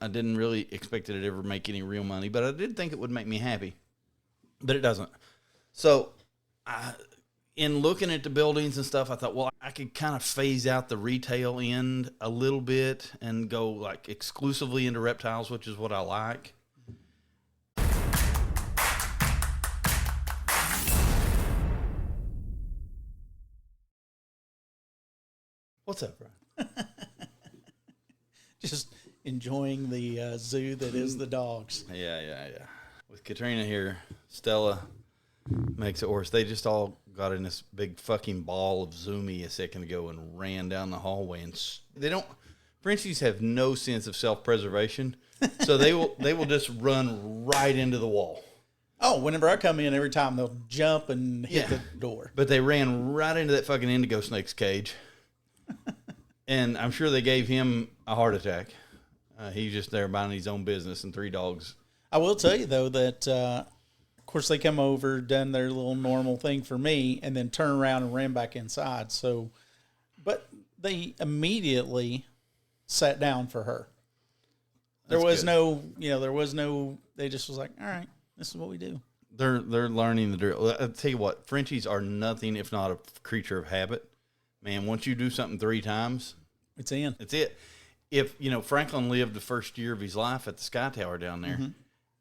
I didn't really expect it to ever make any real money, but I did think it would make me happy. But it doesn't. So, in looking at the buildings and stuff, I thought, well, I could kind of phase out the retail end a little bit and go like exclusively into reptiles, which is what I like. What's up, Brian? Just enjoying the zoo that is the dogs. Yeah. With Katrina here, Stella makes it worse. They just all got in this big fucking ball of zoomy a second ago and ran down the hallway. And they don't. Frenchies have no sense of self-preservation, so they will just run right into the wall. Oh, whenever I come in, every time they'll jump and hit the door. But they ran right into that fucking indigo snake's cage. And I'm sure they gave him a heart attack. He's just there minding his own business and 3 dogs. I will tell you, though, that, of course, they come over, done their little normal thing for me, and then turn around and ran back inside. So, but they immediately sat down for her. There was no, they just was like, all right, this is what we do. They're learning the drill. I'll tell you what, Frenchies are nothing if not a creature of habit. Man, once you do something 3 times, it's in. It's it. If, Franklin lived the first year of his life at the Sky Tower down there,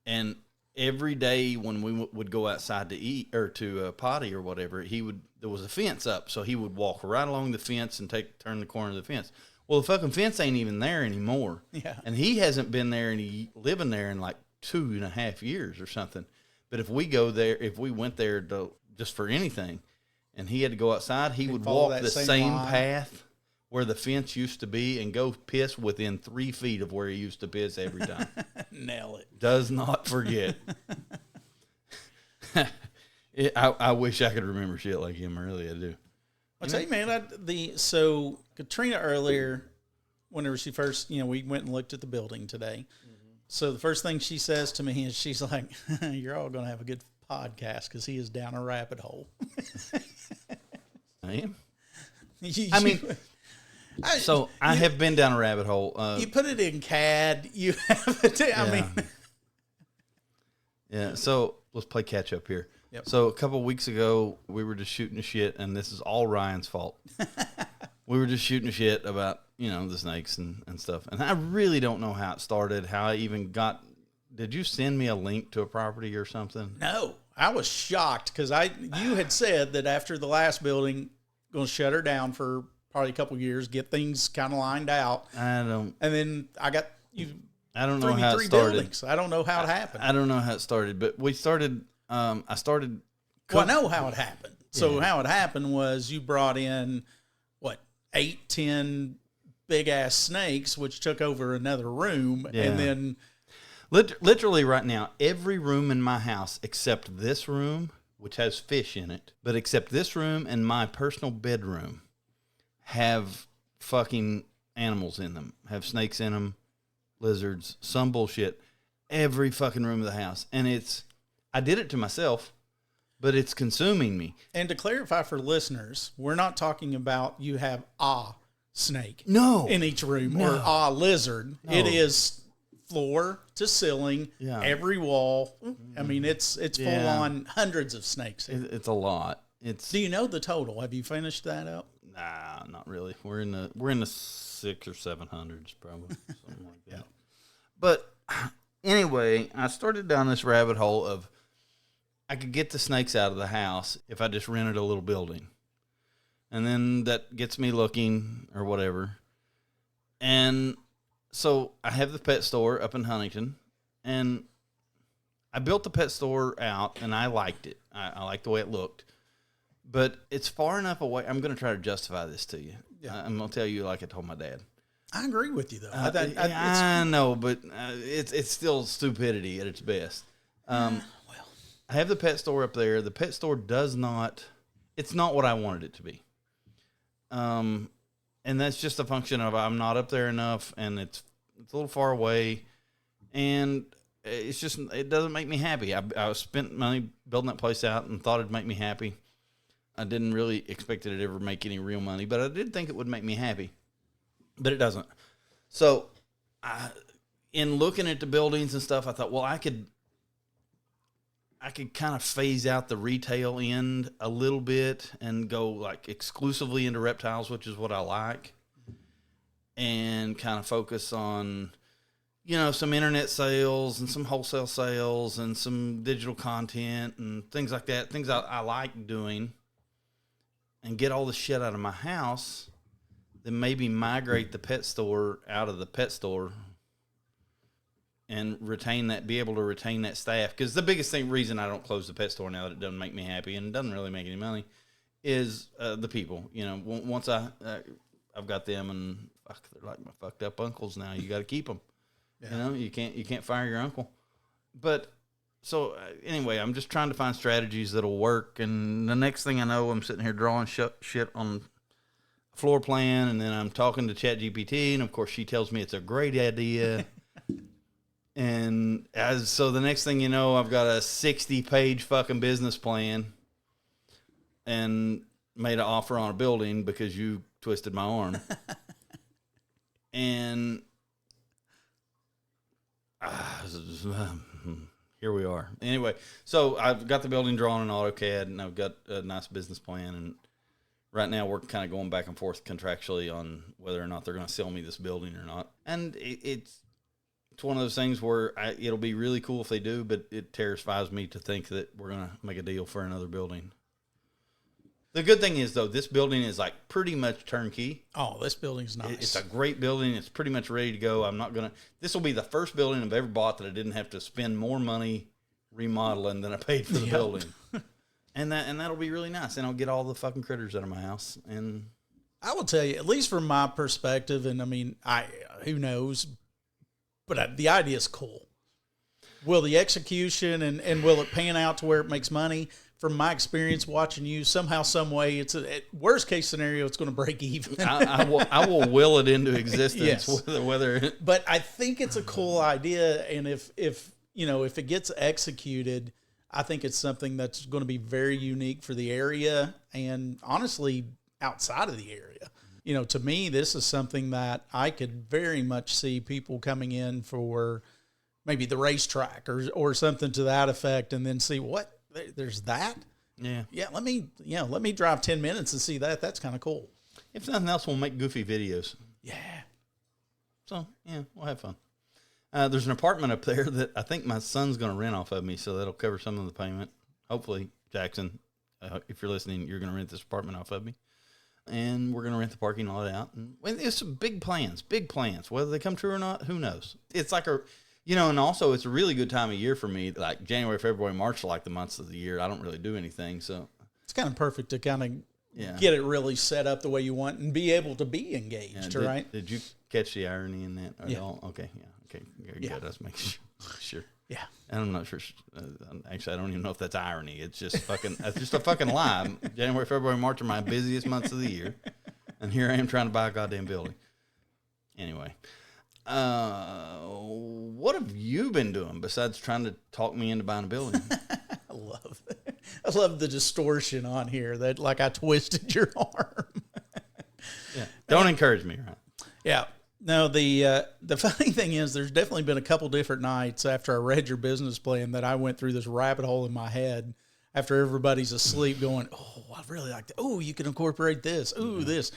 and every day when we would go outside to eat or to potty or whatever, there was a fence up, so he would walk right along the fence and turn the corner of the fence. Well, the fucking fence ain't even there anymore. Yeah. And he hasn't been there living there in like 2.5 years or something. But if we went there just for anything, and he had to go outside, he would walk the same path where the fence used to be and go piss within 3 feet of where he used to piss every time. Nail it. Does not forget. I wish I could remember shit like him. Really, I do. I'll tell you, man, so Katrina earlier, whenever she first, we went and looked at the building today. Mm-hmm. So the first thing she says to me is she's like, you're all going to have a good podcast because he is down a rabbit hole. I am. I have been down a rabbit hole. You put it in CAD. You have it. Yeah. So let's play catch up here. Yep. So a couple of weeks ago, we were just shooting the shit, and this is all Ryan's fault. We were just shooting the shit about the snakes and stuff, and I really don't know how it started. How I even got. Did you send me a link to a property or something? No, I was shocked because you had said that after the last building, going to shut her down for probably a couple of years, get things kind of lined out. And then I got you. I don't know how it started. Buildings. I don't know how it happened. I don't know how it started, but we started. I started. Well, I know how it happened. So how it happened was you brought in 8, 10 big ass snakes, which took over another room, and then. Literally right now, every room in my house except this room, which has fish in it, but except this room and my personal bedroom have fucking animals in them, have snakes in them, lizards, some bullshit. Every fucking room of the house. And I did it to myself, but it's consuming me. And to clarify for listeners, we're not talking about you have a snake in each room or a lizard. No. It is floor to ceiling, every wall. I mean, it's full on hundreds of snakes. It's a lot. Do you know the total? Have you finished that up? Nah, not really. We're in the 600 or 700s probably, something like that. Yeah. But anyway, I started down this rabbit hole of I could get the snakes out of the house if I just rented a little building, and then that gets me looking or whatever, and. So I have the pet store up in Huntington, and I built the pet store out, and I liked it. I liked the way it looked. But it's far enough away. I'm going to try to justify this to you. Yeah. I'm going to tell you like I told my dad. I agree with you, though. I know, but it's still stupidity at its best. I have the pet store up there. The pet store it's not what I wanted it to be. And that's just a function of I'm not up there enough, and it's a little far away, and it doesn't make me happy. I spent money building that place out and thought it'd make me happy. I didn't really expect it to ever make any real money, but I did think it would make me happy. But it doesn't. So, in looking at the buildings and stuff, I thought, well, I could kind of phase out the retail end a little bit and go like exclusively into reptiles, which is what I like, and kind of focus on, some internet sales and some wholesale sales and some digital content and things like that, things I like doing, and get all the shit out of my house, then maybe migrate the pet store out of the pet store and be able to retain that staff. Because the biggest reason I don't close the pet store now that it doesn't make me happy and it doesn't really make any money is the people. Once I've got them, and fuck, they're like my fucked up uncles now. You got to keep them. Yeah. You can't fire your uncle. But so anyway, I'm just trying to find strategies that'll work. And the next thing I know, I'm sitting here drawing shit on a floor plan, and then I'm talking to ChatGPT, and of course she tells me it's a great idea. And so the next thing you know, I've got a 60-page fucking business plan and made an offer on a building because you twisted my arm. And here we are. Anyway, so I've got the building drawn in AutoCAD, and I've got a nice business plan. And right now we're kind of going back and forth contractually on whether or not they're going to sell me this building or not. And it's one of those things where it'll be really cool if they do, but it terrifies me to think that we're going to make a deal for another building. The good thing is, though, this building is like pretty much turnkey. Oh, this building's nice. It's a great building. It's pretty much ready to go. This will be the first building I've ever bought that I didn't have to spend more money remodeling than I paid for the building. And that'll be really nice. And I'll get all the fucking critters out of my house. And I will tell you, at least from my perspective, and I mean, who knows, but the idea is cool. Will the execution and will it pan out to where it makes money? From my experience watching you, somehow, some way, it's worst case scenario, it's going to break even. I will will it into existence. Yes. whether. But I think it's a cool idea, and if it gets executed, I think it's something that's going to be very unique for the area, and honestly, outside of the area. To me, this is something that I could very much see people coming in for maybe the racetrack or something to that effect, and then see what. There's that. Yeah. Let me drive 10 minutes and see that. That's kind of cool. If nothing else, we'll make goofy videos. Yeah. So, yeah, we'll have fun. There's an apartment up there that I think my son's going to rent off of me, so that'll cover some of the payment. Hopefully, Jackson, if you're listening, you're going to rent this apartment off of me. And we're going to rent the parking lot out. And it's big plans. Whether they come true or not, who knows? It's like and also it's a really good time of year for me. Like January, February, March are like the months of the year. I don't really do anything. So it's kind of perfect to kind of get it really set up the way you want and be able to be engaged, right? Did you catch the irony in that at all? Okay, yeah. Okay, very Yeah. good. Let's make sure. Yeah. And I'm not sure. Actually, I don't even know if that's irony. It's just it's just a fucking lie. January, February, March are my busiest months of the year. And here I am trying to buy a goddamn building. Anyway. What have you been doing besides trying to talk me into buying a building? I love the distortion on here that like I twisted your arm. Yeah. Don't encourage me, right? Yeah. No, the funny thing is there's definitely been a couple different nights after I read your business plan that I went through this rabbit hole in my head after everybody's asleep going, oh, I really like that. Oh, you can incorporate this. Ooh, this.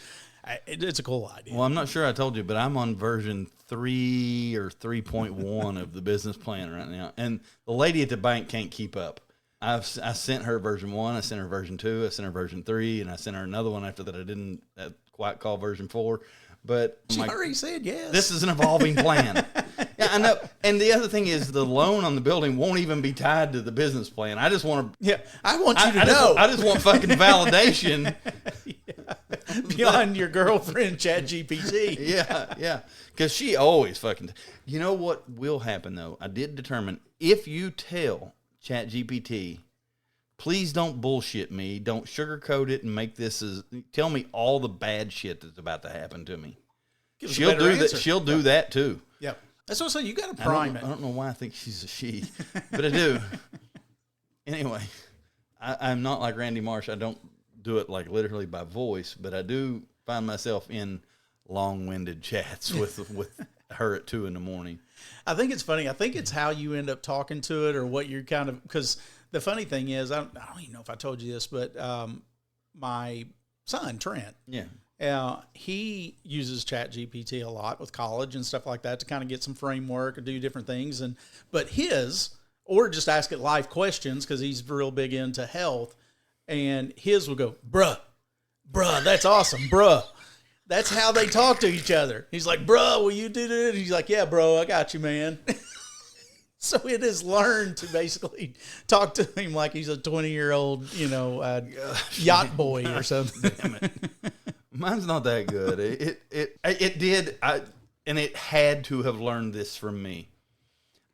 It's a cool idea. Well, I'm not sure I told you, but I'm on version 3 or 3.1 of the business plan right now. And the lady at the bank can't keep up. I sent her version 1, I sent her version 2, I sent her version 3, and I sent her another one after that I didn't quite call version 4. But she already said yes. This is an evolving plan. Yeah, I know. And the other thing is the loan on the building won't even be tied to the business plan. I just want to. Yeah, I want you to know. I just want fucking validation. Beyond your girlfriend, ChatGPT. Yeah. Because she always fucking. You know what will happen, though? I did determine if you tell ChatGPT, please don't bullshit me. Don't sugarcoat it and make this as. Tell me all the bad shit that's about to happen to me. She'll do that. She'll do that too. Yep. That's what I'm saying. You got to prime it. I don't know why I think she's a she, but I do. Anyway, I'm not like Randy Marsh. I don't do it like literally by voice, but I do find myself in long-winded chats with her at 2 a.m. I think it's funny. I think it's how you end up talking to it or what you're kind of, because the funny thing is, I don't even know if I told you this, but my son, Trent, he uses ChatGPT a lot with college and stuff like that to kind of get some framework or do different things. Or just ask it live questions because he's real big into health. And his will go, bruh, that's awesome, bruh. That's how they talk to each other. He's like, bro, will you do that? He's like, yeah, bro, I got you, man. So it has learned to basically talk to him like he's a 20-year-old, yacht boy or something. Damn it. Mine's not that good. It did, and it had to have learned this from me.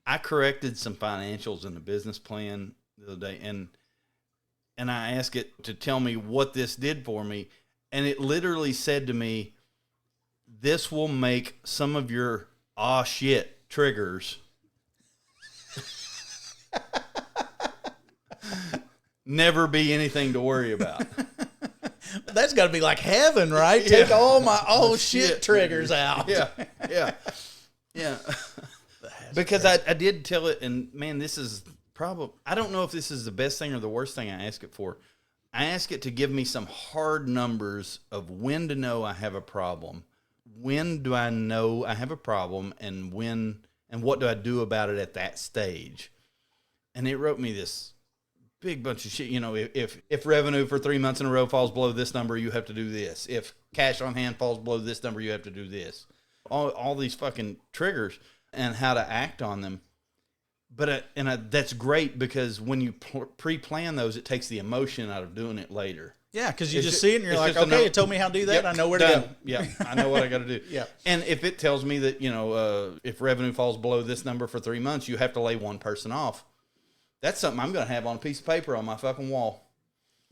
I corrected some financials in the business plan the other day, and I asked it to tell me what this did for me. And it literally said to me, this will make some of your shit triggers never be anything to worry about. That's got to be like heaven, right? Yeah. Take all my shit triggers out. Yeah. Because I did tell it, and man, this is probably, I don't know if this is the best thing or the worst thing I ask it for. I ask it to give me some hard numbers of when to know I have a problem. When do I know I have a problem, and what do I do about it at that stage? And it wrote me this big bunch of shit. If revenue for 3 months in a row falls below this number, you have to do this. If cash on hand falls below this number, you have to do this. All these fucking triggers and how to act on them. But that's great because when you pre-plan those, it takes the emotion out of doing it later. Yeah, because you just see it and you're like, okay, it told me how to do that. Yep, I know where to go. Yeah, I know what I got to do. Yeah. And if it tells me that, if revenue falls below this number for 3 months, you have to lay one person off. That's something I'm going to have on a piece of paper on my fucking wall.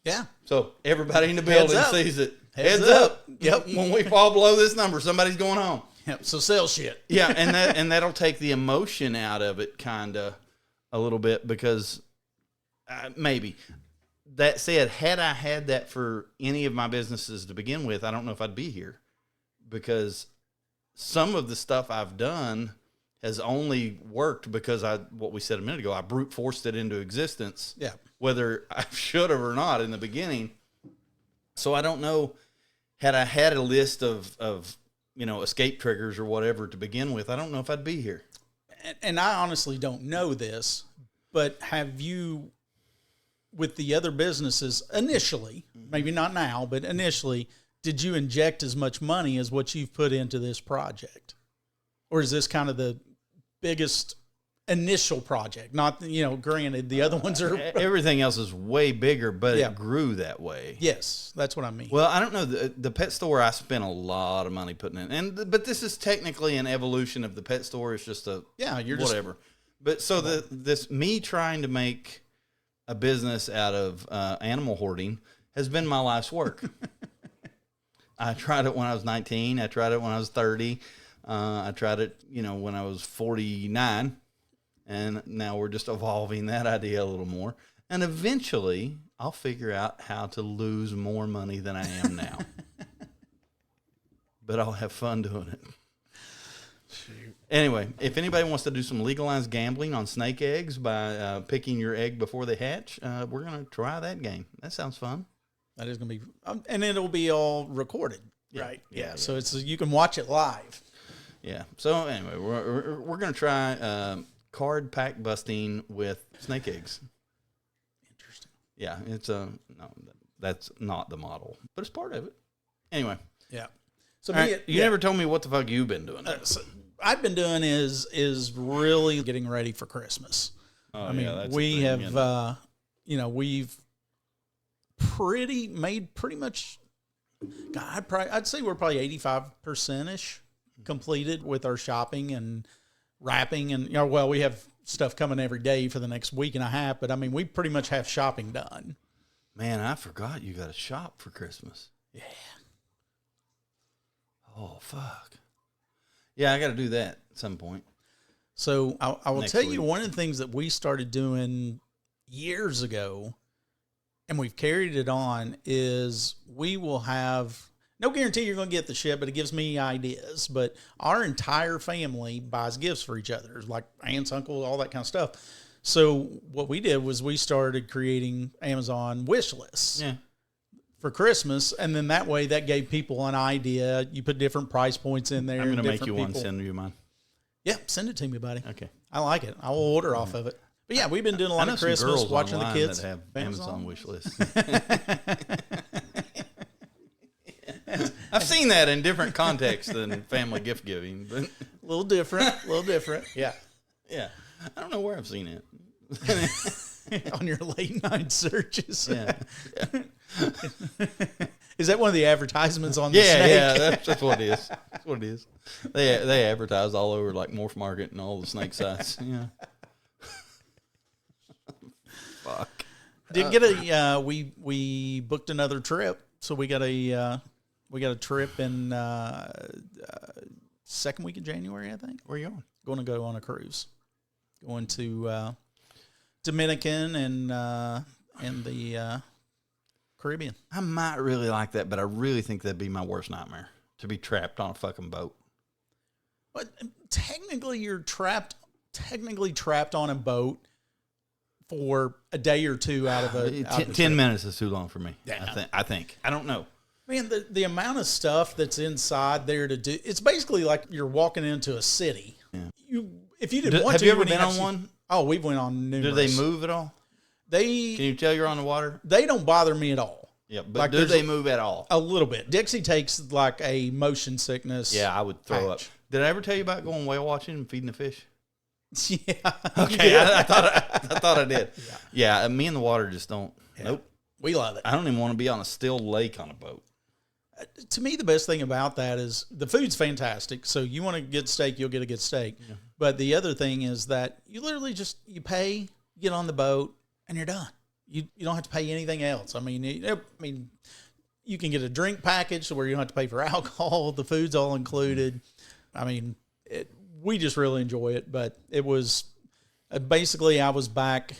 Yeah. So everybody in the building sees it. Heads up. Yep. When we fall below this number, somebody's going home. Yep. So sell shit. Yeah, and that'll take the emotion out of it kind of a little bit because maybe. That said, had I had that for any of my businesses to begin with, I don't know if I'd be here because some of the stuff I've done has only worked because what we said a minute ago, I brute forced it into existence. Yeah. Whether I should have or not in the beginning. So I don't know, had I had a list of escape triggers or whatever to begin with, I don't know if I'd be here. And I honestly don't know this, but have you, with the other businesses initially, maybe not now, but initially, did you inject as much money as what you've put into this project? Or is this kind of the biggest initial project? Not, granted, the other ones are... Everything else is way bigger, but it grew that way. Yes, that's what I mean. Well, I don't know. The pet store, I spent a lot of money putting in. But this is technically an evolution of the pet store. It's just whatever. But so this me trying to make a business out of animal hoarding has been my life's work. I tried it when I was 19. I tried it when I was 30. I tried it, when I was 49. And now we're just evolving that idea a little more. And eventually, I'll figure out how to lose more money than I am now. But I'll have fun doing it. Shoot. Anyway, if anybody wants to do some legalized gambling on snake eggs by picking your egg before they hatch, we're going to try that game. That sounds fun. That is going to be, and it'll be all recorded, right? Yeah. So you can watch it live. Yeah. So anyway, we're going to try card pack busting with snake eggs. Interesting. Yeah, no, that's not the model, but it's part of it. Anyway. Yeah. So you never told me what the fuck you've been doing. So I've been doing is really getting ready for Christmas. Oh, we have, we've pretty much. God, I'd say we're probably 85%ish completed with our shopping and wrapping, and we have stuff coming every day for the next week and a half. But we pretty much have shopping done. Man, I forgot you got to shop for Christmas. Yeah. Oh, fuck. Yeah, I got to do that at some point. So I will tell you one of the things that we started doing years ago, and we've carried it on, is we will have, No guarantee you're going to get the shit, but it gives me ideas. But our entire family buys gifts for each other, like aunts, uncles, all that kind of stuff. So what we did was we started creating Amazon wish lists for Christmas. And then that way that gave people an idea. You put different price points in there. I'm going to make you one, send you mine. Yeah, send it to me, buddy. Okay. I like it. I will order off of it. But yeah, we've been doing a lot of Christmas, watching the kids. That have Amazon wish lists. I've seen that in different contexts than family gift giving. But a little different. Yeah. Yeah. I don't know where I've seen it. On your late night searches. Yeah. Is that one of the advertisements on the snake? Yeah, that's what it is. That's what it is. They advertise all over like Morph Market and all the snake sites. Yeah. Fuck. Did get a we booked another trip, so we got a trip in second week of January, I think. Where are you going? Going to go on a cruise. Going to Dominican and the Caribbean. I might really like that, but I really think that'd be my worst nightmare, to be trapped on a fucking boat. But technically, you're trapped on a boat for a day or two out of a 10 minutes is too long for me. Yeah. I think. I don't know. Man, the amount of stuff that's inside there to do, it's basically like you're walking into a city. Yeah. If you didn't want have to, you ever been on one? Oh, we've went on numerous. Do they move at all? Can you tell you're on the water? They don't bother me at all. Yeah, but like do they move at all? A little bit. Dixie takes like a motion sickness. Yeah, I would throw up. Did I ever tell you about going whale watching and feeding the fish? Yeah. Okay, I thought I did. Yeah, me and the water just don't. Yeah. Nope. We love it. I don't even want to be on a still lake on a boat. To me, the best thing about that is the food's fantastic. So you want a good steak, you'll get a good steak. Yeah. But the other thing is that you literally you pay, get on the boat, and you're done. You don't have to pay anything else. I mean, you can get a drink package where you don't have to pay for alcohol. The food's all included. I mean, we just really enjoy it. But it was basically I was back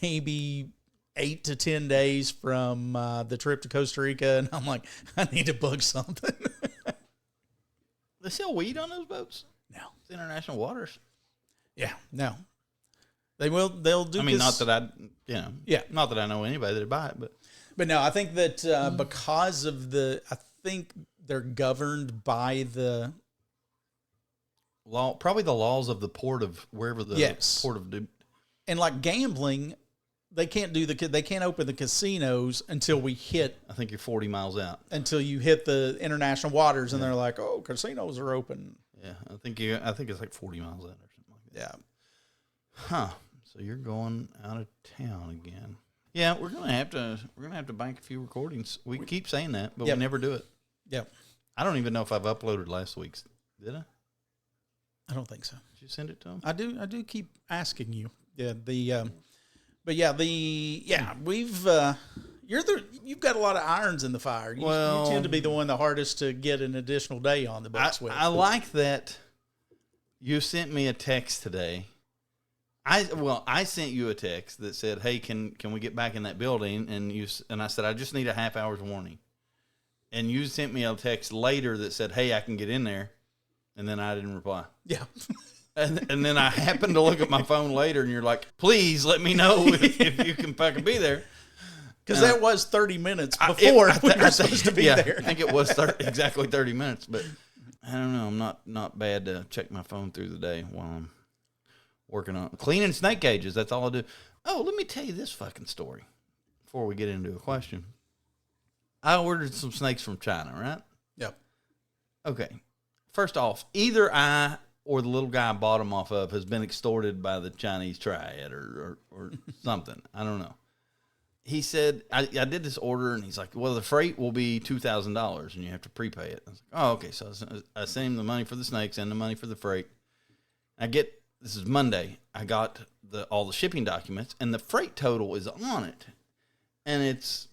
maybe 8 to 10 days from the trip to Costa Rica, and I'm like, I need to book something. They sell weed on those boats? No. It's international waters. Yeah, no. They'll do. I mean, not that I know anybody that buy it, but no, I think that because of I think they're governed by the law, probably the laws of the port of wherever the port of, and like gambling, they can't open the casinos until we hit. I think you're 40 miles out until you hit the international waters, and they're like, oh, casinos are open. Yeah, I think it's like 40 miles out or something like that. Yeah. Huh. So you're going out of town again. Yeah, we're gonna have to bank a few recordings. We keep saying that, but we never do it. Yep. I don't even know if I've uploaded last week's. Did I? I don't think so. Did you send it to them? I do keep asking you. Yeah. You've got a lot of irons in the fire. You tend to be the one the hardest to get an additional day on the books with. I like that you sent me a text today. I sent you a text that said, "Hey, can we get back in that building?" And I said, "I just need a half hour's warning." And you sent me a text later that said, "Hey, I can get in there," and then I didn't reply. Yeah. And then I happened to look at my phone later, and you're like, "Please let me know if you can fucking be there." Because that was 30 minutes before we were supposed to be there. I think it was exactly 30 minutes, but I don't know. I'm not bad to check my phone through the day while I'm working on cleaning snake cages. That's all I do. Oh, let me tell you this fucking story before we get into a question. I ordered some snakes from China, right? Yep. Okay. First off, either I or the little guy I bought them off of has been extorted by the Chinese triad or something. I don't know. He said, I did this order, and he's like, well, the freight will be $2,000, and you have to prepay it. I was like, oh, okay. So I sent him the money for the snakes and the money for the freight. This is Monday. I got all the shipping documents, and the freight total is on it. And it's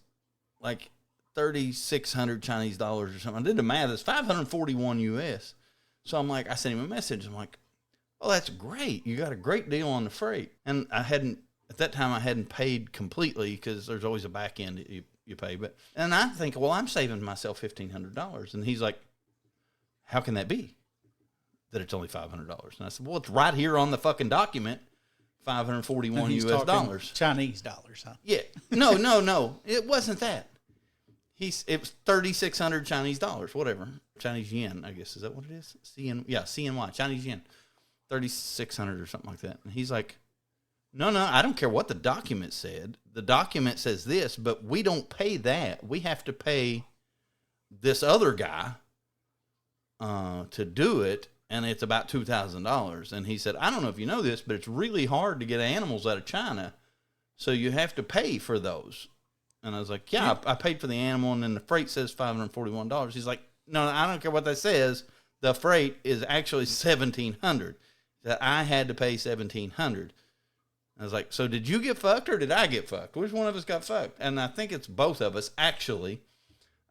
like 3,600 Chinese dollars or something. I did the math. It's 541 US. So I'm like, I sent him a message. I'm like, oh, that's great. You got a great deal on the freight. And at that time, I hadn't paid completely because there's always a back end. You you pay. And I think, well, I'm saving myself $1,500. And he's like, how can that be? That it's only $500. And I said, well, it's right here on the fucking document, 541 US dollars. Chinese dollars, huh? Yeah. No. It wasn't that. It was 3,600 Chinese dollars, whatever. Chinese yen, I guess. Is that what it is? CNY, Chinese yen. 3,600 or something like that. And he's like, no, I don't care what the document said. The document says this, but we don't pay that. We have to pay this other guy to do it, and it's about $2,000. And he said, I don't know if you know this, but it's really hard to get animals out of China, so you have to pay for those. And I was like, yeah, I paid for the animal, and then the freight says $541. He's like, no, I don't care what that says. The freight is actually $1,700. That I had to pay $1,700. I was like, so did you get fucked or did I get fucked? Which one of us got fucked? And I think it's both of us, actually.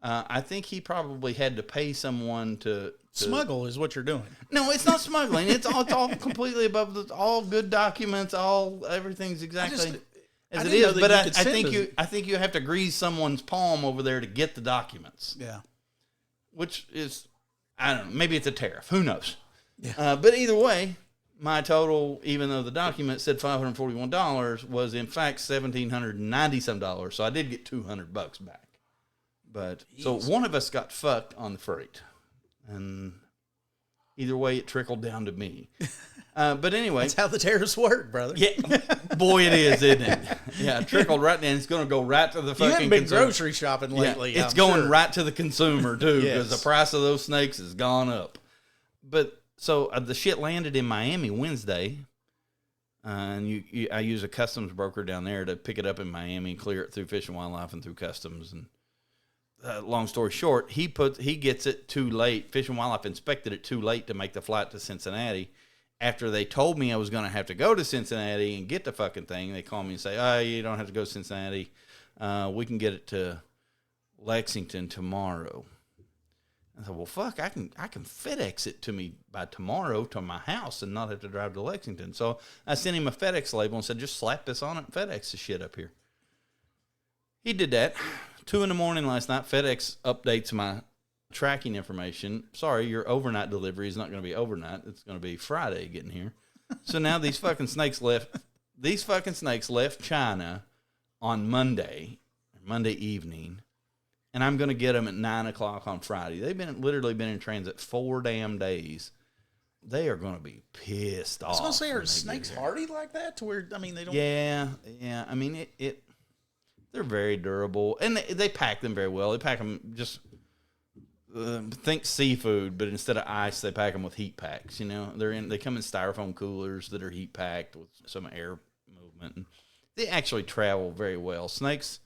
I think he probably had to pay someone to smuggle is what you're doing. No, it's not smuggling. It's all completely above all good documents. Everything's exactly as it is. But I think you have to grease someone's palm over there to get the documents. Yeah, which is, I don't know. Maybe it's a tariff. Who knows? Yeah. But either way, my total, even though the document said $541, was in fact $1,790 some. So I did get $200 back. But so one of us got fucked on the freight, and either way, it trickled down to me. But anyway, that's how the tariffs work, brother. Yeah, boy, it is, isn't it? Yeah, it trickled right down. It's going to go right to the fucking. You haven't been grocery shopping lately. Yeah, it's going right to the consumer too, because the price of those snakes has gone up. But so the shit landed in Miami Wednesday, and I use a customs broker down there to pick it up in Miami and clear it through Fish and Wildlife and through customs. And long story short, he gets it too late. Fish and Wildlife inspected it too late to make the flight to Cincinnati. After they told me I was going to have to go to Cincinnati and get the fucking thing, they call me and say, "Oh, you don't have to go to Cincinnati. We can get it to Lexington tomorrow." I said, well, fuck, I can FedEx it to me by tomorrow to my house and not have to drive to Lexington. So I sent him a FedEx label and said, just slap this on it and FedEx the shit up here. He did that. 2 a.m. last night, FedEx updates my tracking information. Sorry, your overnight delivery is not going to be overnight. It's going to be Friday getting here. So now these fucking snakes left China on Monday evening. And I'm going to get them at 9 o'clock on Friday. They've literally been in transit 4 damn days. They are going to be pissed off. I was going to say, are snakes hardy like that? To where, I mean, they don't. Yeah. I mean, they're very durable, and they pack them very well. They pack them just think seafood, but instead of ice, they pack them with heat packs. You know, they come in styrofoam coolers that are heat packed with some air movement. And they actually travel very well. Snakes.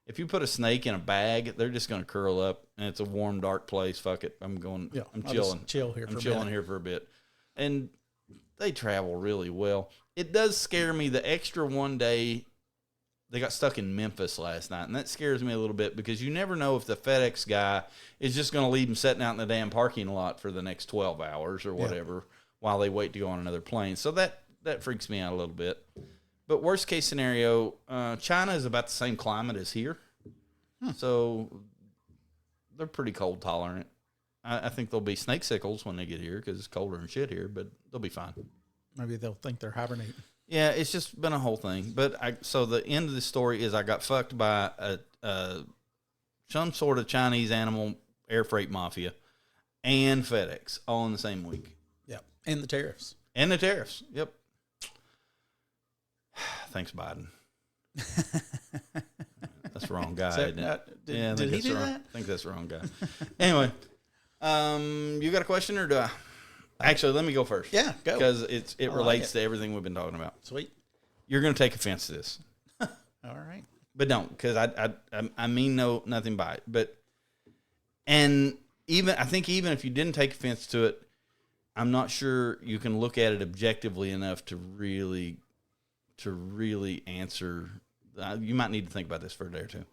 If you put a snake in a bag, they're just going to curl up, and it's a warm, dark place. Fuck it, I'm chilling. I'm chilling here for a bit, and they travel really well. It does scare me. The extra one day, they got stuck in Memphis last night, and that scares me a little bit because you never know if the FedEx guy is just going to leave them sitting out in the damn parking lot for the next 12 hours or whatever while they wait to go on another plane. So that freaks me out a little bit. But worst case scenario, China is about the same climate as here. So they're pretty cold tolerant. I think there'll be snake sickles when they get here because it's colder and shit here, but they'll be fine. Maybe they'll think they're hibernating. Yeah, it's just been a whole thing. But so the end of the story is I got fucked by some sort of Chinese animal air freight mafia and FedEx all in the same week. Yep. And the tariffs. Yep. Thanks, Biden. That's the wrong guy, isn't it? Did he do that? I think that's the wrong guy. Anyway, you got a question or do I? Actually, let me go first. Yeah, go. Because it relates to everything we've been talking about. Sweet. You're going to take offense to this. All right. But don't, because I mean nothing by it. But I think even if you didn't take offense to it, I'm not sure you can look at it objectively enough to really answer. You might need to think about this for a day or two.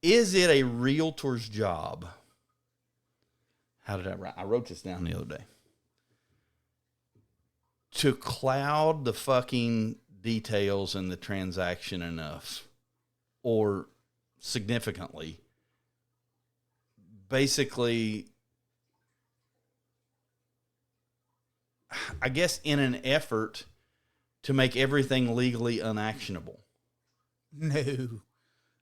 Is it a realtor's job? How did I write? I wrote this down the other day. To cloud the fucking details in the transaction enough, or significantly. Basically, I guess in an effort to make everything legally unactionable. No.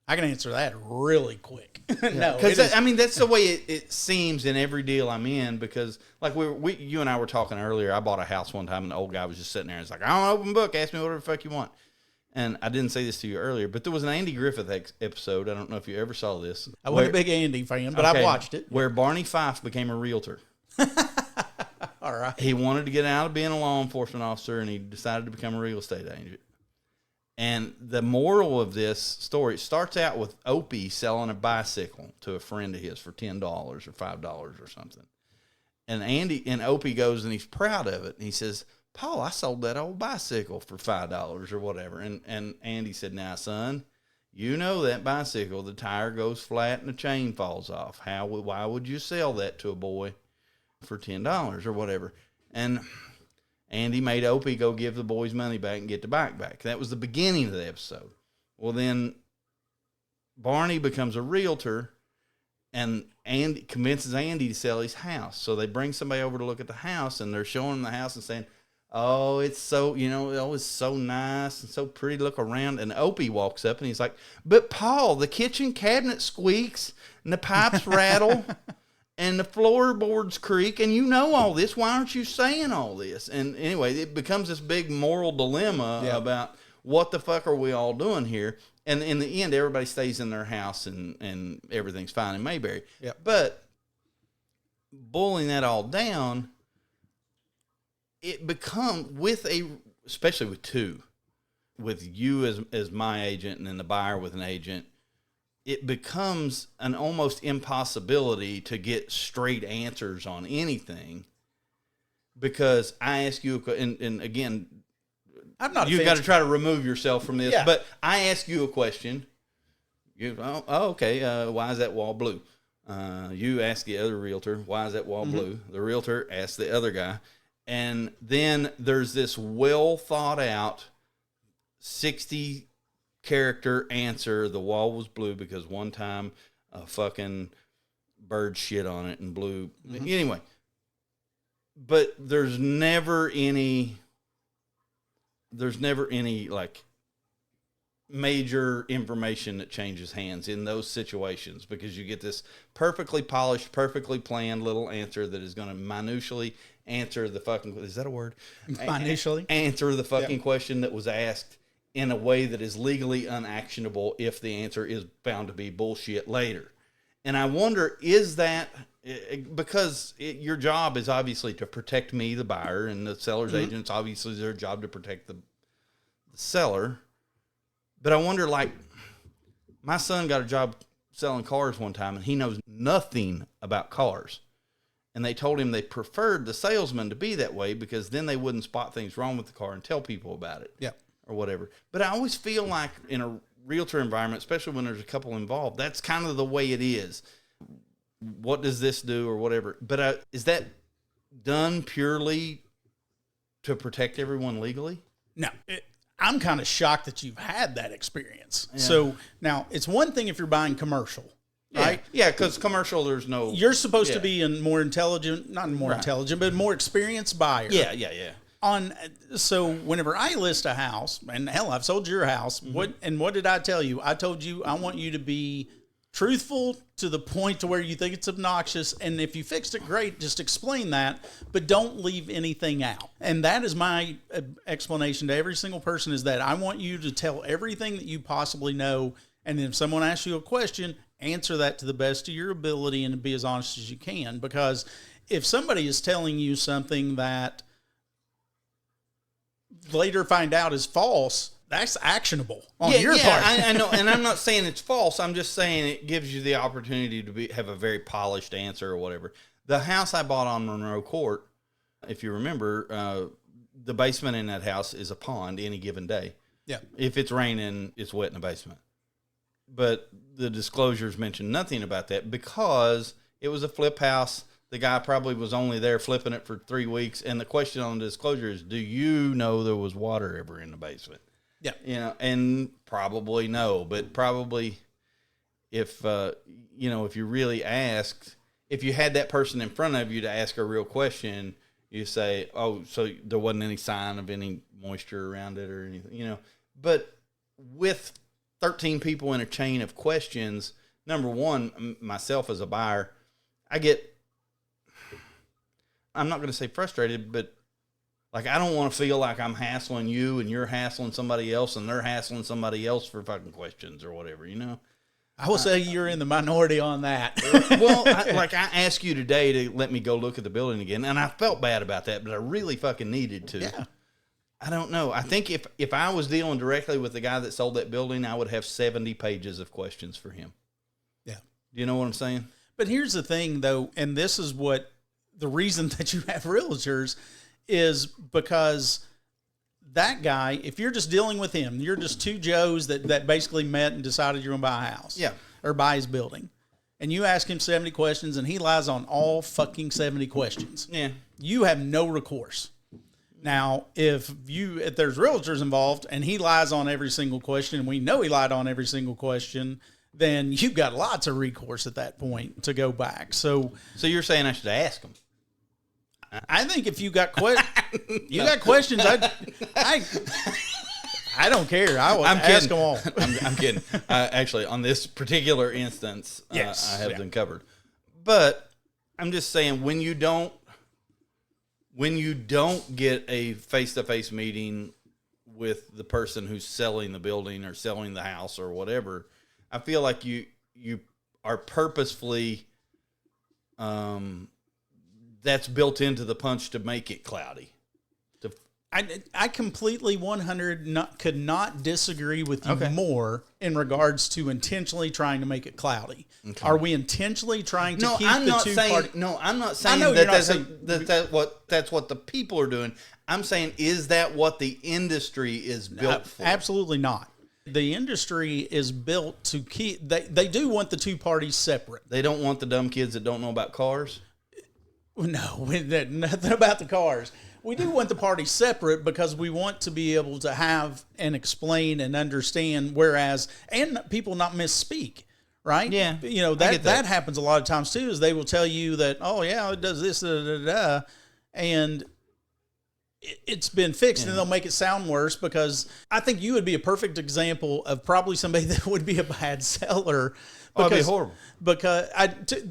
I can answer that really quick. No, because I mean that's the way it seems in every deal I'm in. Because like you and I were talking earlier, I bought a house one time and the old guy was just sitting there and he's like, "I don't open book, ask me whatever the fuck you want." And I didn't say this to you earlier, but there was an Andy Griffith episode. I don't know if you ever saw this. I wasn't a big Andy fan, but I watched it. Where Barney Fife became a realtor. All right. He wanted to get out of being a law enforcement officer, and he decided to become a real estate agent. And the moral of this story starts out with Opie selling a bicycle to a friend of his for $10 or $5 or something. And Opie goes and he's proud of it. And he says, "Paul, I sold that old bicycle for $5 or whatever." And Andy said, "Now, son, you know that bicycle, the tire goes flat and the chain falls off. Why would you sell that to a boy for $10 or whatever?" And Andy made Opie go give the boys money back and get the bike back. That was the beginning of the episode. Well, then Barney becomes a realtor, and Andy convinces Andy to sell his house. So they bring somebody over to look at the house, and they're showing him the house and saying, "Oh, it's so, it's so nice and so pretty. Look around." And Opie walks up and he's like, "But Paul, the kitchen cabinet squeaks and the pipes rattle and the floorboards creak, and you know all this. Why aren't you saying all this?" And anyway, it becomes this big moral dilemma about what the fuck are we all doing here. And in the end, everybody stays in their house and everything's fine in Mayberry. Yep. But boiling that all down, it becomes especially with you as my agent and then the buyer with an agent, it becomes an almost impossibility to get straight answers on anything, because I ask you, and again, you've got to try to remove yourself from this, but I ask you a question. Okay, why is that wall blue? You ask the other realtor, why is that wall blue? The realtor asks the other guy. And then there's this well thought out 60 character answer. The wall was blue because one time a fucking bird shit on it and blew. Anyway, but there's never any like major information that changes hands in those situations, because you get this perfectly polished, perfectly planned little answer that is going to minutially answer the fucking, is that a word? Minutially? Answer the fucking question that was asked in a way that is legally unactionable if the answer is found to be bullshit later. And I wonder, is that, because your job is obviously to protect me, the buyer, and the seller's agent's obviously their job to protect the seller. But I wonder, like, my son got a job selling cars one time, and he knows nothing about cars. And they told him they preferred the salesman to be that way because then they wouldn't spot things wrong with the car and tell people about it. Yeah. Or whatever. But I always feel like in a realtor environment, especially when there's a couple involved, that's kind of the way it is. What does this do or whatever? But is that done purely to protect everyone legally? No. I'm kind of shocked that you've had that experience. Yeah. So now it's one thing if you're buying commercial, right? Yeah, because commercial, there's no... You're supposed to be a more intelligent, not more intelligent, but more experienced buyer. Yeah. So whenever I list a house, and hell, I've sold your house. What did I tell you? I told you I want you to be truthful to the point to where you think it's obnoxious, and if you fixed it, great. Just explain that, but don't leave anything out. And that is my explanation to every single person: is that I want you to tell everything that you possibly know, and then if someone asks you a question, answer that to the best of your ability and be as honest as you can. Because if somebody is telling you something that later find out is false, that's actionable on your part. I know, and I'm not saying it's false. I'm just saying it gives you the opportunity to have a very polished answer or whatever. The house I bought on Monroe Court, if you remember, the basement in that house is a pond any given day. Yeah. If it's raining, it's wet in the basement. But the disclosures mentioned nothing about that because it was a flip house. The guy probably was only there flipping it for 3 weeks. And the question on the disclosure is, do you know there was water ever in the basement? Yeah. And probably no, but probably if if you really asked, if you had that person in front of you to ask a real question, you say, oh, so there wasn't any sign of any moisture around it or anything, But with 13 people in a chain of questions, number one, myself as a buyer, I'm not going to say frustrated, but like, I don't want to feel like I'm hassling you and you're hassling somebody else and they're hassling somebody else for fucking questions or whatever, I will say you're in the minority on that. Well, I asked you today to let me go look at the building again, and I felt bad about that, but I really fucking needed to. Yeah. I don't know. I think if I was dealing directly with the guy that sold that building, I would have 70 pages of questions for him. Yeah. Do you know what I'm saying? But here's the thing, though, and this is what the reason that you have realtors is because that guy, if you're just dealing with him, you're just two Joes that basically met and decided you're going to buy a house. Yeah. Or buy his building. And you ask him 70 questions, and he lies on all fucking 70 questions. Yeah. You have no recourse. Now, if there's realtors involved, and he lies on every single question, and we know he lied on every single question, then you've got lots of recourse at that point to go back. So you're saying I should ask him? I think if you got got questions, I don't care. I will ask them all. I'm kidding. Actually, on this particular instance, yes, I have them covered. But I'm just saying, when you don't get a face-to-face meeting with the person who's selling the building or selling the house or whatever, I feel like you are purposefully that's built into the punch to make it cloudy. I completely 100 could not disagree with you more in regards to intentionally trying to make it cloudy. Okay. Are we intentionally trying to keep the two parties? No, I'm not saying that's what the people are doing. I'm saying, is that what the industry is built for? Absolutely not. The industry is built to keep. They do want the two parties separate. They don't want the dumb kids that don't know about cars. No, nothing about the cars. We do want the parties separate because we want to be able to have and explain and understand, and people not misspeak, right? Yeah. That happens a lot of times too, is they will tell you that, oh yeah, it does this, and it's been fixed, and they'll make it sound worse, because I think you would be a perfect example of probably somebody that would be a bad seller. Because, it'd be horrible. Because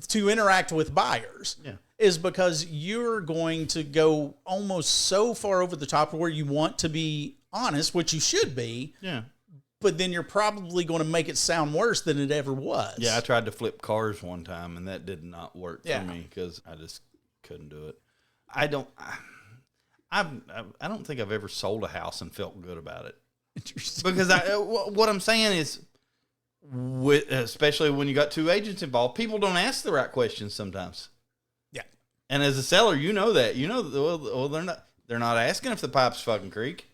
to interact with buyers. Yeah. Is because you're going to go almost so far over the top of where you want to be honest, which you should be. Yeah. But then you're probably going to make it sound worse than it ever was. Yeah, I tried to flip cars one time, and that did not work for me because I just couldn't do it. I don't think I've ever sold a house and felt good about it. Because what I'm saying is, especially when you got two agents involved, people don't ask the right questions sometimes. And as a seller, you know that. Well, they're not asking if the pipe's fucking creak.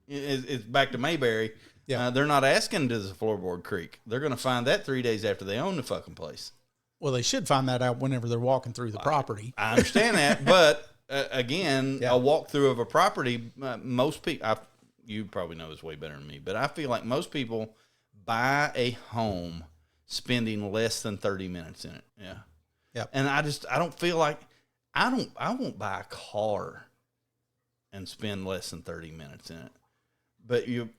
It's back to Mayberry. Yeah. They're not asking, does the floorboard creak? They're going to find that 3 days after they own the fucking place. Well, they should find that out whenever they're walking through the property. I understand that. But, again, a walkthrough of a property, most people, you probably know this way better than me, but I feel like most people buy a home spending less than 30 minutes in it. Yeah. Yep. And I don't feel like, I won't buy a car and spend less than 30 minutes in it. But you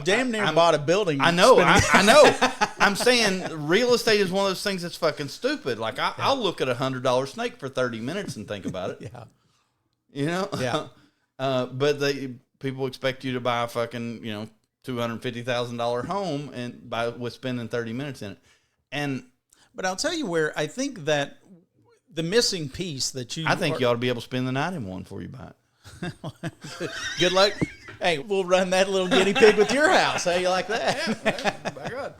damn near bought a building. I know. I know. I'm saying real estate is one of those things that's fucking stupid. Like I'll look at $100 snake for 30 minutes and think about it. Yeah. Yeah. But people expect you to buy a fucking $250,000 home and with spending 30 minutes in it. But I'll tell you where I think that the missing piece that you... I think you ought to be able to spend the night in one before you buy it. Good luck. Hey, we'll run that little guinea pig with your house. How you like that? Yeah, by God.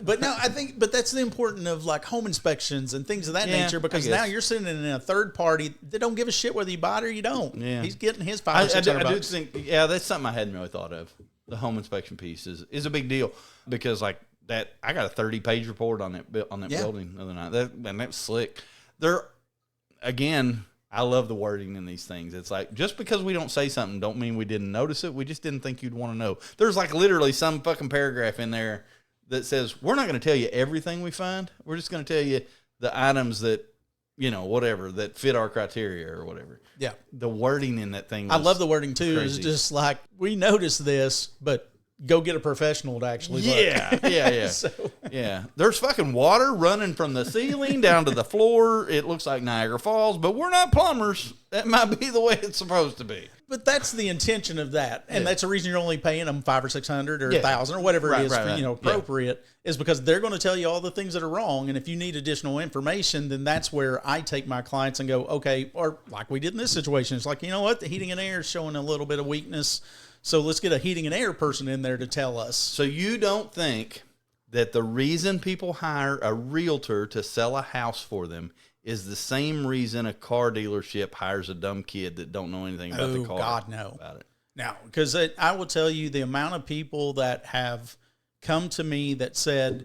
But no, but that's the important of like home inspections and things of that nature, because now you're sitting in a third party that don't give a shit whether you buy it or you don't. Yeah. He's getting his $500 or $600 I do think, that's something I hadn't really thought of. The home inspection piece is a big deal, because like that, I got a 30-page report on that building the other night. That's slick. Again, I love the wording in these things. It's like, just because we don't say something don't mean we didn't notice it. We just didn't think you'd want to know. There's like literally some fucking paragraph in there that says, we're not going to tell you everything we find. We're just going to tell you the items that, whatever, that fit our criteria or whatever. Yeah. The wording in that thing. I love the wording too. Crazy. It's just like, we noticed this, but go get a professional to actually look. Yeah. So. Yeah. There's fucking water running from the ceiling down to the floor. It looks like Niagara Falls, but we're not plumbers. That might be the way it's supposed to be. But that's the intention of that. And that's the reason you're only paying them $500 or $600 or $1,000 or whatever it is, appropriate, is because they're going to tell you all the things that are wrong. And if you need additional information, then that's where I take my clients and go, okay, or like we did in this situation, it's like, you know what? The heating and air is showing a little bit of weakness. So let's get a heating and air person in there to tell us. So you don't think that the reason people hire a realtor to sell a house for them is the same reason a car dealership hires a dumb kid that don't know anything about the car? Oh, God, no. About it. No, because I will tell you the amount of people that have come to me that said,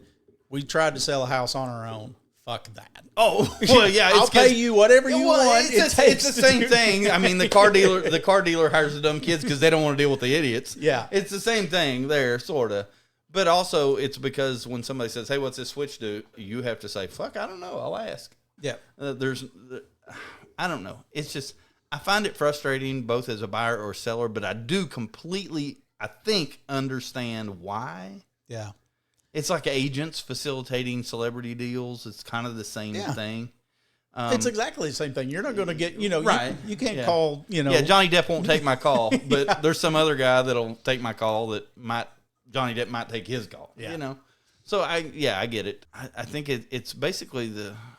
we tried to sell a house on our own. Fuck that. Oh, well, yeah. I'll pay you whatever you want. It's the same thing. I mean, the car dealer hires the dumb kids because they don't want to deal with the idiots. Yeah. It's the same thing there, sort of. But also, it's because when somebody says, hey, what's this switch do? You have to say, fuck, I don't know. I'll ask. Yeah. I don't know. It's just, I find it frustrating both as a buyer or a seller, but I do completely, I think, understand why. Yeah. It's like agents facilitating celebrity deals. It's kind of the same thing. It's exactly the same thing. You're not going to get, right. you can't call, Yeah, Johnny Depp won't take my call, but there's some other guy that'll take my call that Johnny Depp might take his call, So I get it. I think it's basically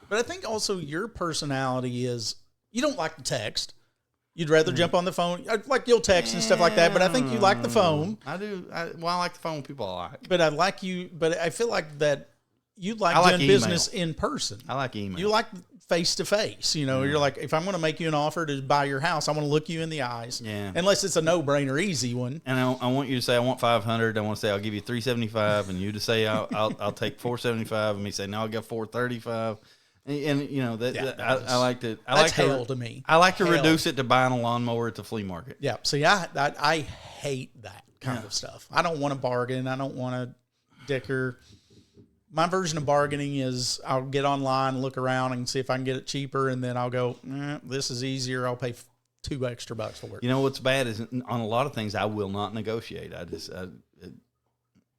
But I think also your personality is, you don't like the text. You'd rather jump on the phone. Like you'll text and stuff like that, but I think you like the phone. I do. I like the phone with people I like. But I feel like that you like doing business in person. I like email. You like face to face. You're like, if I'm going to make you an offer to buy your house, I want to look you in the eyes. Yeah. Unless it's a no-brainer, easy one. And I want you to say, I want 500. I want to say, I'll give you 375, and you to say, I'll take 475, and me say, no, I'll get 435. And I like to. That's hell to me. I like to reduce it to buying a lawnmower at the flea market. Yeah. See, I hate that kind of stuff. I don't want to bargain. I don't want to dicker. My version of bargaining is I'll get online, look around, and see if I can get it cheaper, and then I'll go, this is easier. I'll pay $2 extra for it. You know what's bad is on a lot of things I will not negotiate.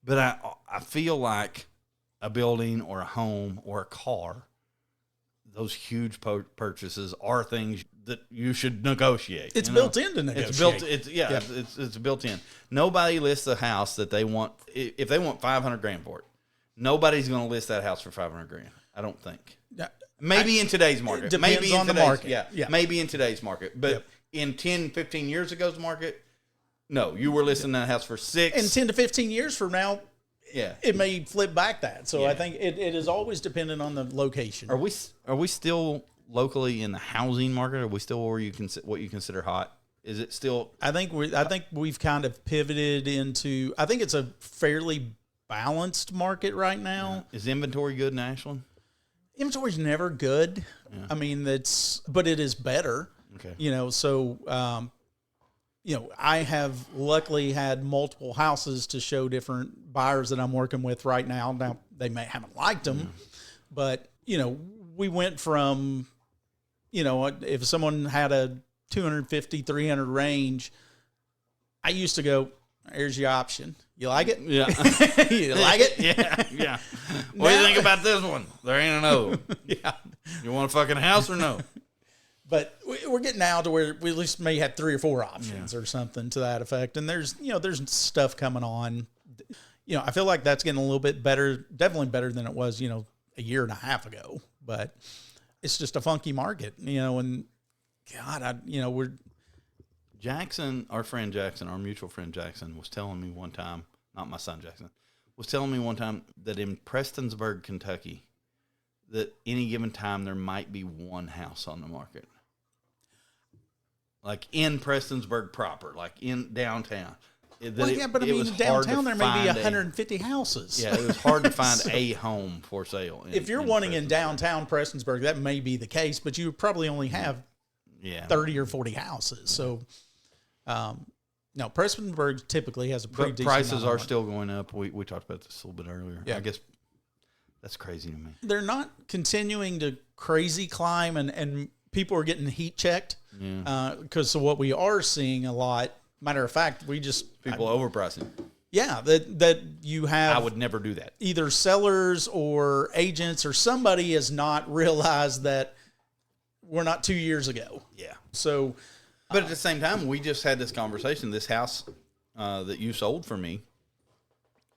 But I feel like a building or a home or a car, those huge purchases are things that you should negotiate. It's built in to negotiate. It's built in. Nobody lists a house that they want. If they want $500,000 for it, nobody's going to list that house for $500,000. I don't think. Maybe in today's market. Depends on the market. Yeah. Maybe in today's market. But in 10, 15 years ago's market, no, you were listing that house for $6. And 10 to 15 years from now, it may flip back that. So I think it is always dependent on the location. Are we still locally in the housing market? Are we still where what you consider hot? Is it still? I think we've kind of pivoted into. I think it's a fairly balanced market right now. Is inventory good in Ashland? Inventory's never good. Yeah. I mean, but it is better. Okay. So. I have luckily had multiple houses to show different buyers that I'm working with right now. Now, they haven't liked them, but, we went from, if someone had a 250, 300 range, I used to go, there's your option. You like it? Yeah. You like it? Yeah. What do you think about this one? There ain't a no. Yeah. You want a fucking house or no? But we're getting now to where we at least may have 3 or 4 options or something to that effect. And there's stuff coming on. I feel like that's getting a little bit better, definitely better than it was, a year and a half ago. But it's just a funky market, and God, we're. Jackson, our friend Jackson, our mutual friend Jackson, was telling me one time, not my son Jackson, was telling me one time that in Prestonsburg, Kentucky, that any given time there might be one house on the market. Like in Prestonsburg proper, like in downtown. But I mean, downtown there may be 150 houses. Yeah, it was hard to find a home for sale. If you're wanting in downtown Prestonsburg, that may be the case, but you probably only have 30 or 40 houses. So, No, Pressburg typically has a pretty But decent prices amount of are land. still going up. We talked about this a little bit earlier. Yeah. I guess that's crazy to me. They're not continuing to crazy climb, and people are getting heat checked. Yeah. Because what we are seeing a lot, matter of fact, People overpricing. yeah, that you have I would never do that. either sellers or agents or somebody has not realized that we're not 2 years ago. Yeah. So, But at the same time, we just had this conversation. This house that you sold for me,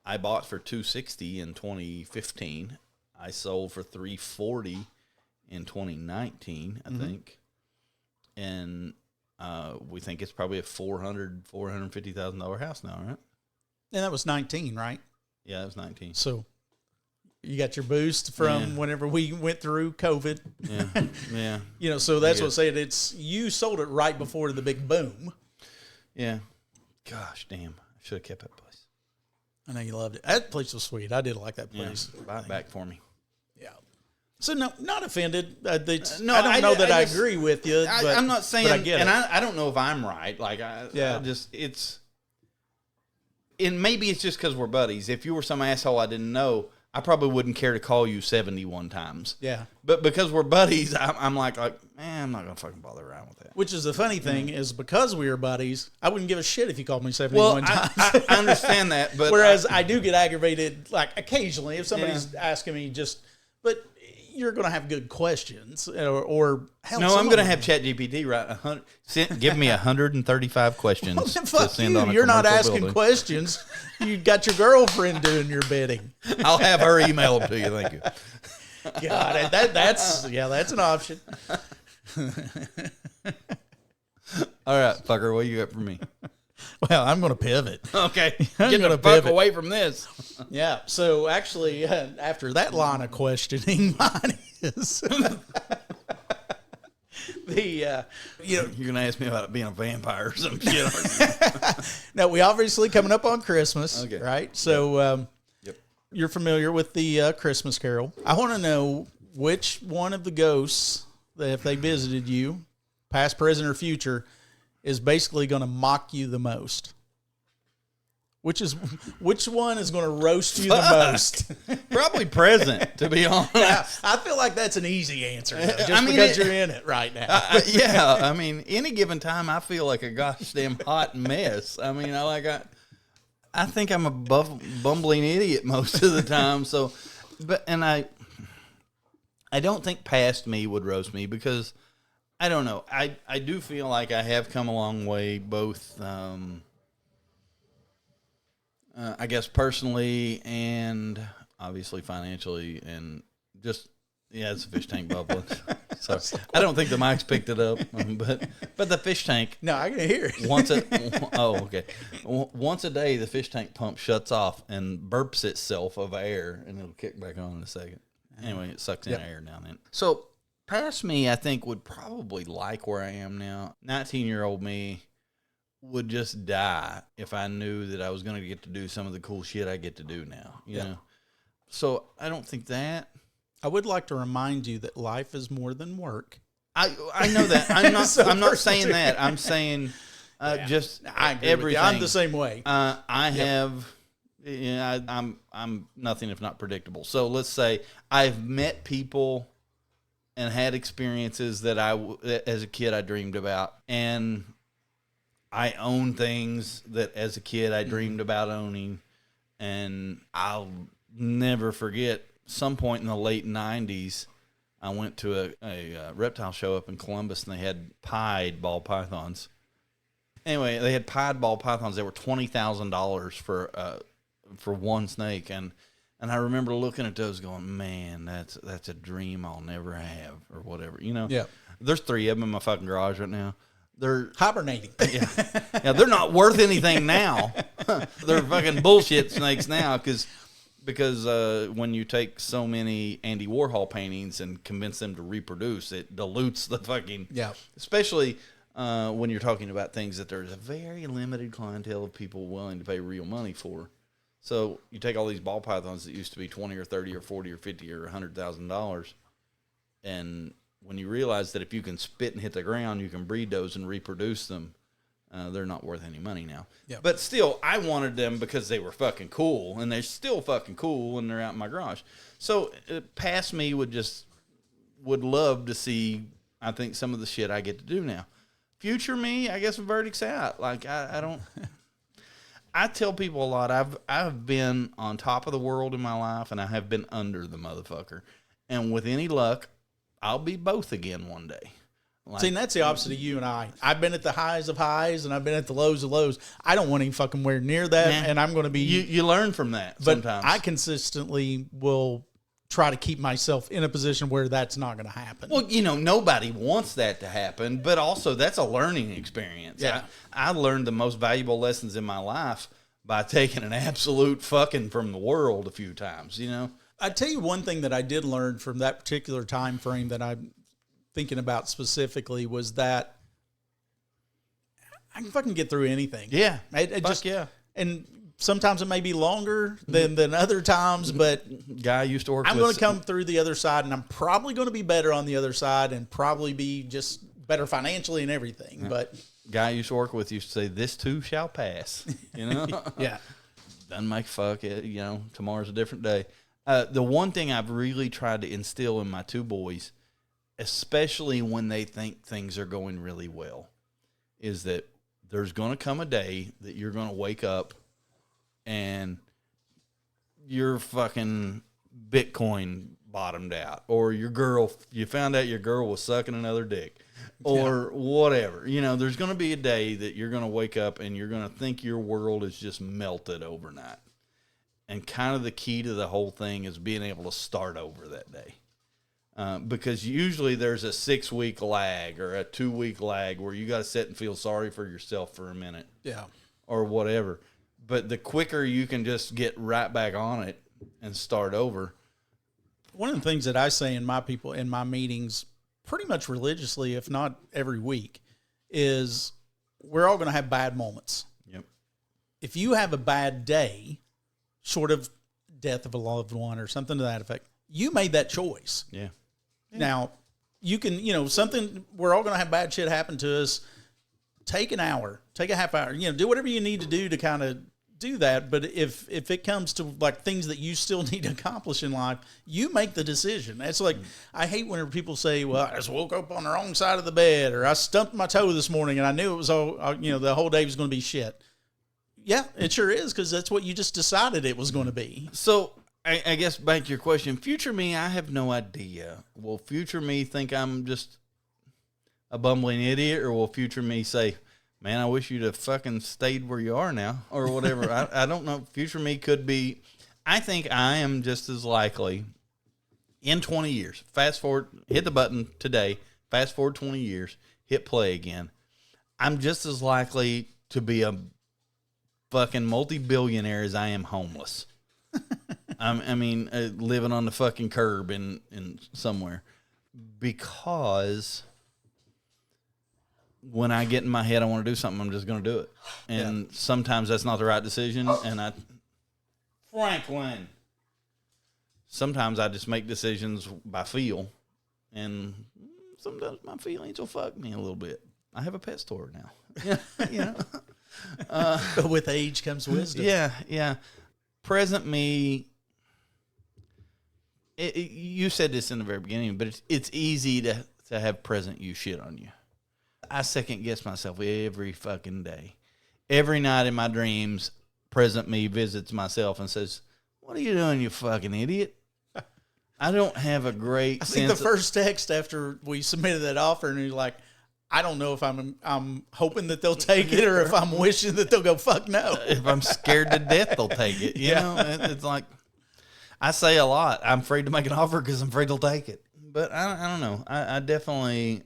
I bought for $260 in 2015. I sold for $340 in 2019, I think. And we think it's probably a $450,000 house now, right? and that was 19, right? Yeah, it was 19. So you got your boost from whenever we went through COVID. Yeah, yeah. You know, so that's I what I'm saying. You sold it right before the big boom. Yeah. Gosh, damn. I should have kept that place. I know you loved it. That place was sweet. I did like that place. Yeah, buy it back for me. Yeah. So no, not offended. I don't I know that I just- agree with you. But I'm not saying, but I get and it. I don't know if I'm right. Like, and maybe it's just because we're buddies. If you were some asshole I didn't know, I probably wouldn't care to call you 71 times. Yeah. But because we're buddies, I'm like, man, I'm not going to fucking bother around with that. Which is the funny thing is because we were buddies, I wouldn't give a shit if you called me 71 times. I understand that. But Whereas I do get aggravated, like occasionally, if somebody's asking me but you're going to have good questions or hell, no, I'm going to have ChatGPT write give me 135 questions to Fuck send you. on a You're not commercial asking building. questions. You got your girlfriend doing your bidding. I'll have her email them to you. Thank you. God, that's an option. All right, fucker, what you got for me? Well, I'm going to pivot. Okay, I'm get gonna the fuck pivot. away from this. Yeah. So actually, after that line of questioning, mine is the You're gonna ask me about it being a vampire or some shit. Aren't you? now we obviously coming up on Christmas, Okay. right? So Yep. you're familiar with the Christmas Carol. I want to know which one of the ghosts that if they visited you, past, present, or future, is basically going to mock you the most. Which one is going to roast you the most? Probably present, to be honest. Yeah, I feel like that's an easy answer, though, just I mean, because you're in it right now. Yeah, I mean, any given time, I feel like a goddamn hot mess. I mean, I think I'm a bumbling idiot most of the time. So, I don't think past me would roast me because I don't know. I do feel like I have come a long way, both, I guess personally and obviously financially, and just it's a fish tank bubbling. So I don't think the mic's picked it up, but the fish tank. No, I can hear it. Once a day, the fish tank pump shuts off and burps itself of air, and it'll kick back on in a second. Anyway, it sucks in air now and then. So past me, I think, would probably like where I am now. 19-year-old me would just die if I knew that I was going to get to do some of the cool shit I get to do now. You know? So I don't think that. I would like to remind you that life is more than work. I know that. I'm not. So I'm not personal saying that. I'm saying just I agree with you. everything. I'm the same way. I have. Yeah, I'm nothing if not predictable. So let's say I've met people and had experiences that as a kid I dreamed about, and I own things that as a kid I dreamed about owning, and I'll never forget. Some point in the late 90s, I went to a reptile show up in Columbus, and they had pied ball pythons. Anyway, they had pied ball pythons. They were $20,000 for one snake, and I remember looking at those, going, "Man, that's a dream I'll never have," or whatever. You know? Yeah. There's 3 of them in my fucking garage right now. They're Hibernating. yeah, they're not worth anything now. They're fucking bullshit snakes now because when you take so many Andy Warhol paintings and convince them to reproduce, it dilutes the fucking... Yeah. Especially when you're talking about things that there's a very limited clientele of people willing to pay real money for. So you take all these ball pythons that used to be 20 or 30 or 40 or 50 or $100,000, and when you realize that if you can spit and hit the ground, you can breed those and reproduce them, They're not worth any money now. Yep. But still, I wanted them because they were fucking cool, and they're still fucking cool when they're out in my garage. So past me would love to see, I think, some of the shit I get to do now. Future me, I guess the verdict's out. Like, I don't... I tell people a lot, I've been on top of the world in my life, and I have been under the motherfucker. And with any luck, I'll be both again one day. Like, See, and that's the opposite of you and I. I've been at the highs of highs, and I've been at the lows of lows. I don't want any fucking where near that, and I'm going to be... You learn from that but sometimes. I consistently will try to keep myself in a position where that's not going to happen. Well, nobody wants that to happen, but also that's a learning experience. Yeah. I learned the most valuable lessons in my life by taking an absolute fucking from the world a few times, I tell you one thing that I did learn from that particular time frame that I'm thinking about specifically was that I can fucking get through anything. Yeah. Yeah. And sometimes it may be longer than other times, but guy I used to work with. I'm going to come through the other side, and I'm probably going to be better on the other side and probably be just better financially and everything. Yeah. But guy I used to work with used to say, "This too shall pass." Yeah. Doesn't make fuck it. Tomorrow's a different day. The one thing I've really tried to instill in my two boys, especially when they think things are going really well, is that there's going to come a day that you're going to wake up and your fucking Bitcoin bottomed out, or you found out your girl was sucking another dick, or whatever. There's going to be a day that you're going to wake up and you're going to think your world is just melted overnight. And kind of the key to the whole thing is being able to start over that day. Because usually there's a 6-week lag or a 2-week lag where you got to sit and feel sorry for yourself for a minute. Yeah. Or whatever. But the quicker you can just get right back on it and start over. One of the things that I say in my meetings, pretty much religiously, if not every week, is we're all going to have bad moments. Yep. If you have a bad day, short of death of a loved one or something to that effect, you made that choice. Yeah. Now, you can, we're all going to have bad shit happen to us. Take an hour, take a half hour, do whatever you need to do to kind of do that. But if it comes to like things that you still need to accomplish in life, you make the decision. It's like, I hate whenever people say, well, I just woke up on the wrong side of the bed, or I stumped my toe this morning and I knew it was all, the whole day was going to be shit. Yeah, it sure is, because that's what you just decided it was going to be. So I guess back to your question, future me, I have no idea. Will future me think I'm just a bumbling idiot, or will future me say, man, I wish you'd have fucking stayed where you are now, or whatever? I don't know. Future me could be, I think I am just as likely in 20 years, fast forward, hit the button today, fast forward 20 years, hit play again. I'm just as likely to be a fucking multi-billionaire as I am homeless. Living on the fucking curb in somewhere, because when I get in my head I want to do something, I'm just going to do it. And sometimes that's not the right decision. And Franklin, sometimes I just make decisions by feel, and sometimes my feelings will fuck me a little bit. I have a pet store now. But with age comes wisdom. Yeah. Present me, you said this in the very beginning, but it's easy to have present you shit on you. I second guess myself every fucking day. Every night in my dreams, present me visits myself and says, "What are you doing, you fucking idiot?" I don't have a great sense. I think the first text after we submitted that offer, and you're like, I don't know if I'm hoping that they'll take it, or if I'm wishing that they'll go, fuck no. If I'm scared to death, they'll take it. You know, it's like, I say a lot, I'm afraid to make an offer because I'm afraid they'll take it. But I don't know. I definitely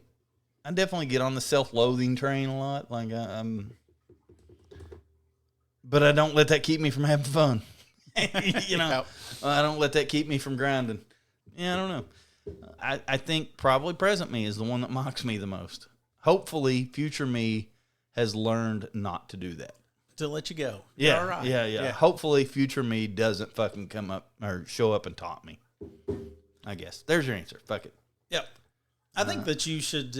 get on the self-loathing train a lot. Like but I don't let that keep me from having fun. I don't let that keep me from grinding. Yeah, I don't know. I think probably present me is the one that mocks me the most. Hopefully, future me has learned not to do that. To let you go. Yeah, all right. Yeah. Hopefully, future me doesn't fucking come up or show up and taunt me. I guess. There's your answer. Fuck it. Yep. I think that you should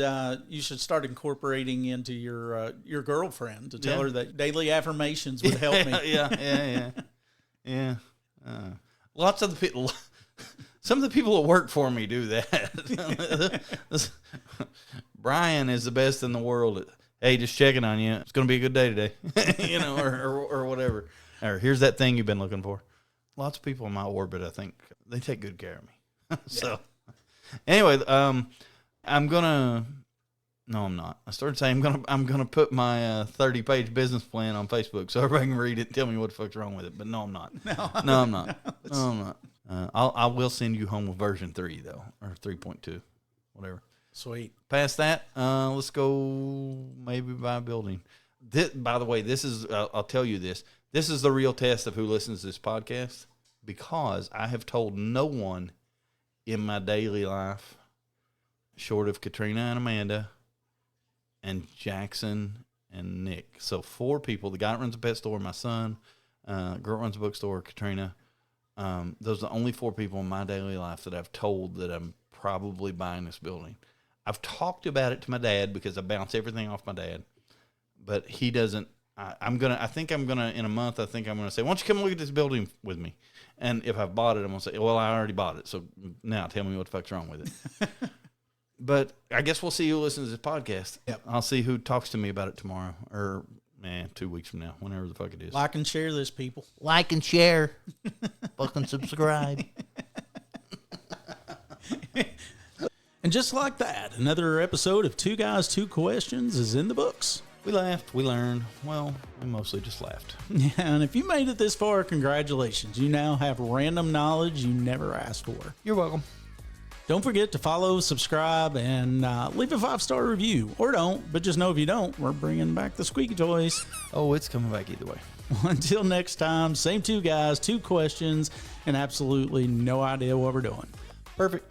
start incorporating into your girlfriend to tell her that daily affirmations would help me. Yeah. Lots of the people, some of the people that work for me do that. Brian is the best in the world. Hey, just checking on you. It's going to be a good day today, or whatever. Or here's that thing you've been looking for. Lots of people in my orbit, I think, they take good care of me. So, anyway, I'm gonna. No, I'm not. I started saying I'm gonna put my 30-page business plan on Facebook so everybody can read it and tell me what the fuck's wrong with it. But no, I'm not. No, I'm not. No, I'm not. I will send you home with version 3 though, or 3.2, whatever. Sweet. Past that, let's go maybe buy a building. By the way, this is I'll tell you this. This is the real test of who listens to this podcast, because I have told no one in my daily life, short of Katrina and Amanda and Jackson and Nick. So 4 people. The guy that runs a pet store, my son, girl that runs a bookstore, Katrina. Those are the only 4 people in my daily life that I've told that I'm probably buying this building. I've talked about it to my dad because I bounce everything off my dad, but he doesn't. I think I'm gonna in a month. I think I'm gonna say, why don't you come look at this building with me? And if I've bought it, I'm gonna say, well, I already bought it. So now tell me what the fuck's wrong with it. But I guess we'll see who listens to this podcast. Yep. I'll see who talks to me about it tomorrow, or 2 weeks from now, whenever the fuck it is. Like and share this, people. Like and share. Fucking subscribe. And just like that, another episode of 2 Guys, 2 Questions is in the books. We laughed. We learned. Well, we mostly just laughed. Yeah, and if you made it this far, congratulations. You now have random knowledge you never asked for. You're welcome. Don't forget to follow, subscribe, and leave a 5-star review. Or don't, but just know if you don't, we're bringing back the squeaky toys. Oh, it's coming back either way. Until next time, same 2 guys, 2 questions, and absolutely no idea what we're doing. Perfect.